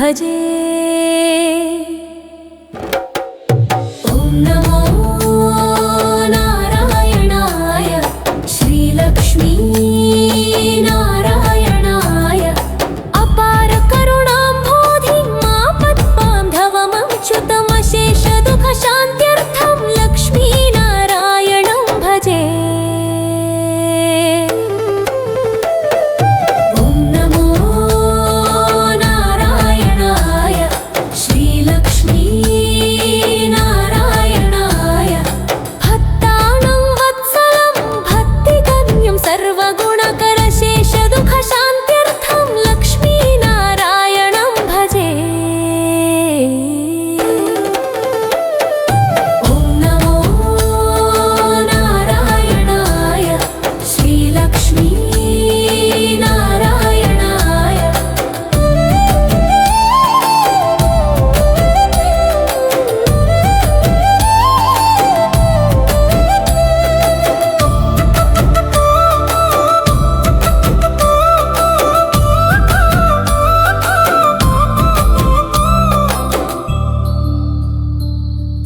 भजे। ॐ नमो नारायणाय श्रीलक्ष्मी नारायणाय अपार करुणाम्भोधिं मापद्बान्धवमच्युतमशेष दुःखशान्त्यर्थं लक्ष्मी नारायणं भजे।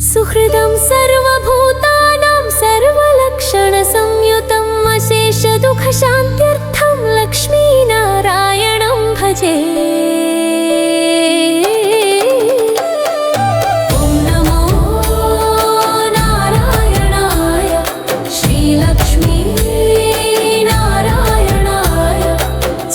सुहृदं सर्वभूतानां सर्वलक्षणसंयुतम् अशेषदुःखशान्त्यर्थं लक्ष्मीनारायणं भजे। ॐ नमो नारायणाय श्रीलक्ष्मीनारायणाय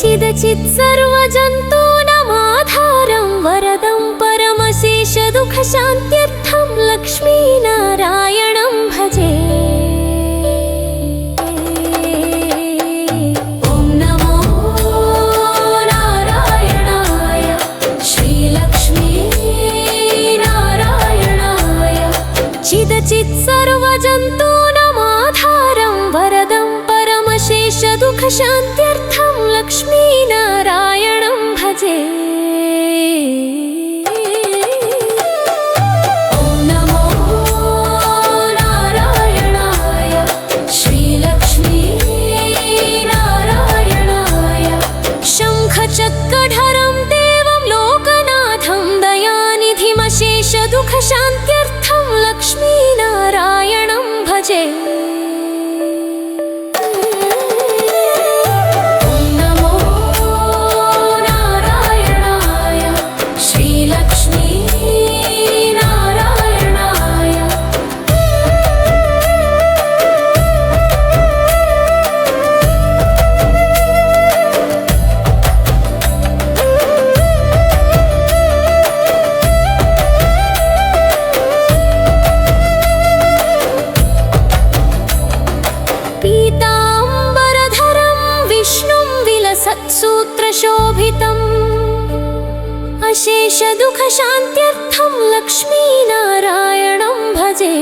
चिदचित्सर्वजन्तूनामाधारं वरदं परमशेषदुःखशान्त्यर्थं लक्ष्मीनारायणं भजे। ॐ नमो नारायणाय श्रीलक्ष्मीनारायणाय चिदचित्सर्वजन्तूनामाधारं वरदं परमशेषदुःखशान्त्यर्थं लक्ष्मीनारायणं भजे। चक्कढरं देवं लोकनाथं दयानिधिमशेषदुःखशान्त्यर्थं लक्ष्मीनारायणं भजे। ॐ नमो नारायणाय श्रीलक्ष्मीनारायणाय सूत्रशोभितम् अशेषदुःखशान्त्यर्थं लक्ष्मीनारायणं भजे।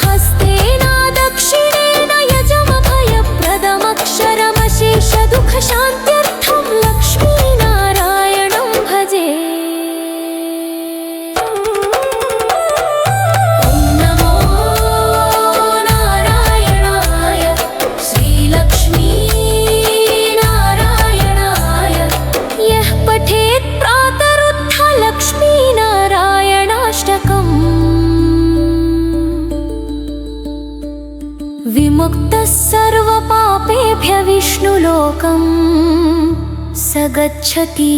हस्तेन दक्षिणेन यजमभयप्रदमक्षरमशेषदुःखशान्त्यर्थं लक्ष्मीनारायणं भजे। ॐ नमो नारायणाय श्रीलक्ष्मीनारायणाय यः पठेत् प्रातरुत्थ लक्ष्मीनारायणाष्टकम् विमुक्तः सर्वपापेभ्यः विष्णुलोकं स गच्छति।